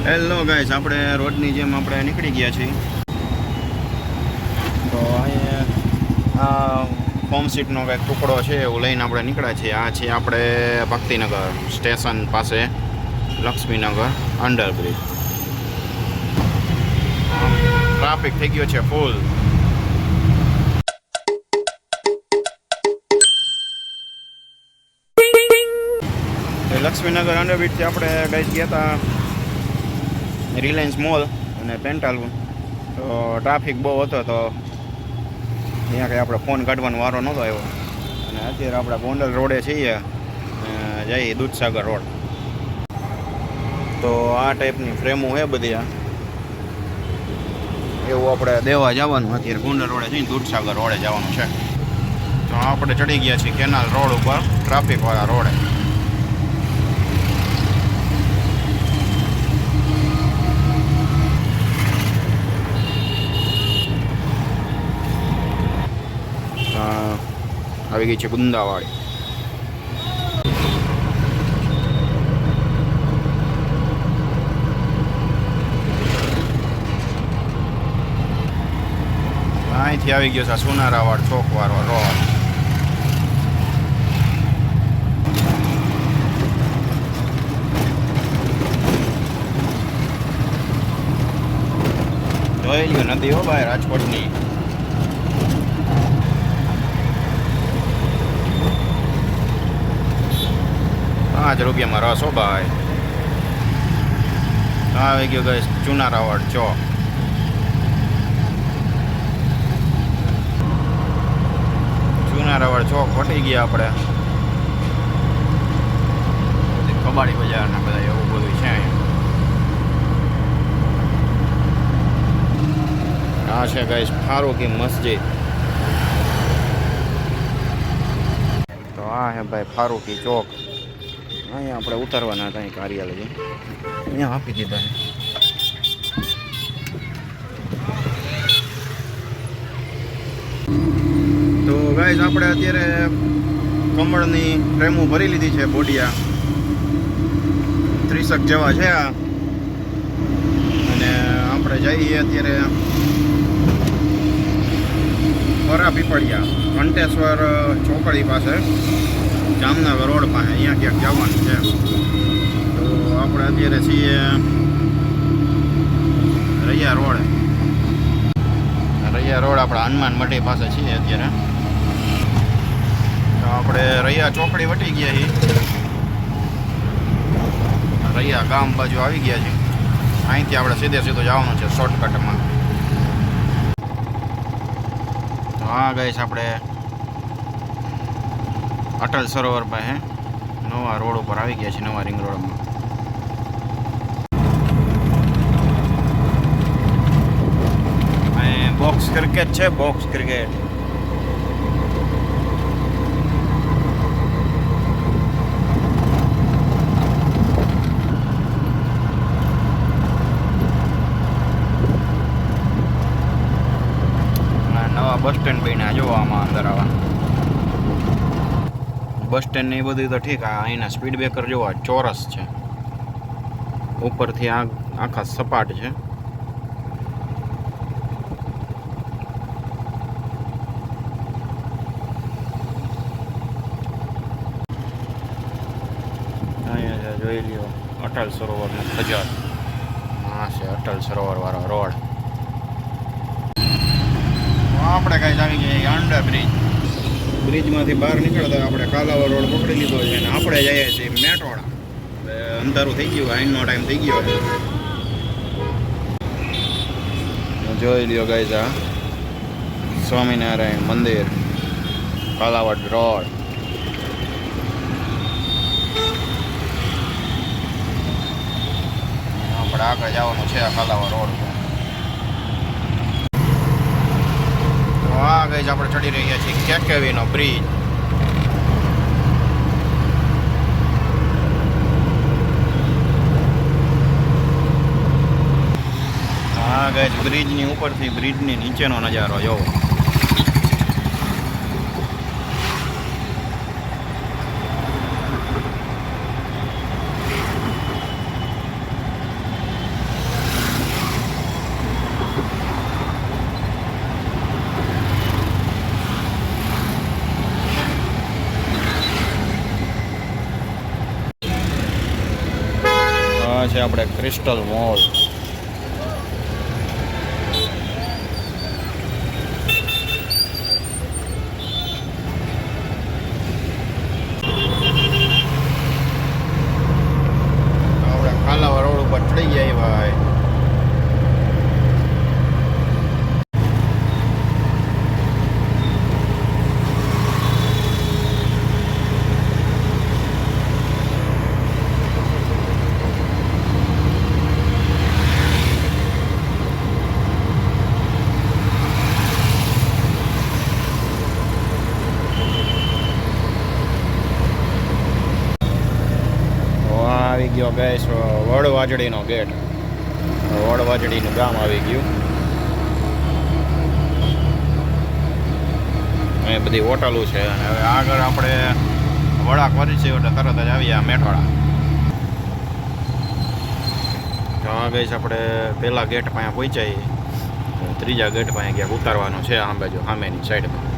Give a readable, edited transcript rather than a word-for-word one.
Hello guys, આપણે રોડની જેમ આપણે નીકળી ગયા છીએ. તો અહીંયા આ ફોર્મ સીટનો કંઈક ટુકડો છે એવું લઈને આપણે નીકળ્યા છીએ. આ છે આપણે ભક્તિનગર સ્ટેશન પાસે લક્ષ્મીનગર અંડરબ્રિજ. ટ્રાફિક થઈ ગયો છે ફૂલ. લક્ષ્મીનગર અંડરબ્રિજથી આપણે ગાઈસ ગયા હતા રિલાયન્સ મોલ અને પેન્ટાલુન. તો ટ્રાફિક બહુ હતો તો ત્યાં કંઈ આપણે ફોન કાઢવાનો વારો નહોતો આવ્યો. અને અત્યારે આપણે ગોંડલ રોડે છીએ, જઈએ દૂધસાગર રોડ. તો આ ટાઈપની ફ્રેમો છે બધી. આ એવું આપણે દેવા જવાનું. અત્યારે ગોંડલ રોડે જઈને દૂધસાગર રોડે જવાનું છે. તો આપણે ચડી ગયા છીએ કેનાલ રોડ ઉપર, ટ્રાફિકવાળા રોડે. આવી ગઈ છે ગુંદાવાડી. અહીંથી આવી ગયો છે સોનારાવાડ ચોકવાળો રોડ. જોઈ લ્યો નદી હો ભાઈ રાજકોટની. 5 રૂપિયામાં રસ હો ભાઈ. આવી ગયો ગઈ ચુનારાવાડ ચોક. ચુનારાવાડ ચોક વટી ગયા આપણે. કબાડી બજાર ને બધા એવું બધું છે અહીંયા. આ છે ગાઈસ ફારૂકી મસ્જિદ. તો આ હે ભાઈ ફારૂકી ચોક. અહીંયા આપણે ઉતારવાના હતા અહીં કાર્યાલય, અહીંયા આપી દીધા. તો ગાઈસ આપણે અત્યારે કમળની ફ્રેમો ભરી લીધી છે બોડિયા. 30 જેવા છે આ. અને આપણે જઈએ અત્યારે પરા પીપળિયા ઘંટેશ્વર ચોકડી પાસે, જામનગર રોડ પાસે. અહીંયા ક્યાંક જવાનું છે. તો આપણે અત્યારે છીએ રૈયા રોડ. રૈયા રોડ આપણા હનુમાન મઢી પાસે છીએ અત્યારે. તો આપણે રૈયા ચોકડી વટી ગયા છીએ. રૈયા ગામ બાજુ આવી ગયા છીએ. અહીંથી આપણે સીધે સીધું જવાનું છે શોર્ટકટમાં. તો હા ગઈશ આપણે અટલ સરોવર પાસે નવા રોડ ઉપર આવી ગયા છે, નવા રિંગ રોડમાં. અહીં બોક્સ ક્રિકેટ છે, બોક્સ ક્રિકેટ. નવા બસ સ્ટેન્ડ બન્યા જોવામાં અંદર આવવાનું. બસ સ્ટેન્ડ ને એ બધું તો ઠીક. અહીંના સ્પીડ બ્રેકર જોવા ચોરસ છે, ઉપરથી આખા સપાટ છે. અહીંયા જોઈ લ્યો અટલ સરોવરનો ખજાર. હા છે અટલ સરોવર વાળો રોડ. આપણે કઈ આવી ગયા અંડરબ્રિજ. બ્રિજમાંથી બહાર નીકળતા આપણે કાલાવડ રોડ પકડી લીધો છે અને આપણે જઈએ છીએ મેટોડા. હવે અંધારું થઈ ગયું, આઈનનો ટાઈમ થઈ ગયો છે. જોઈ લ્યો ગાઈસ, આ સ્વામિનારાયણ મંદિર, કાલાવડ રોડ. આપણે આગળ જવાનું છે આ કાલાવડ રોડ પર. હા ગઈસ આપણે ચડી રહ્યા છીએ કેકેવીનો બ્રિજ. હા ગઈસ બ્રિજની ઉપરથી બ્રિજની નીચેનો નજારો જોવો. આ છે આપણે ક્રિસ્ટલ મોલ. આપણે ખાલાવા રોડ ઉપર ચડી જાય ભાઈ. આવી ગયો ગેસ વડવાજડીનો ગેટ. વડવાજડીનું ગામ આવી ગયું. અહીં બધી હોટલો છે અને હવે આગળ આપણે વળાક વળી એટલે તરત જ આવી ગયા મેઠોડા. તો આ ગઈશ આપણે પહેલા ગેટ પાસે પહોંચાઈ, ત્રીજા ગેટ પાસે ક્યાંક ઉતારવાનું છે આમ બાજુ સામેની સાઈડમાં.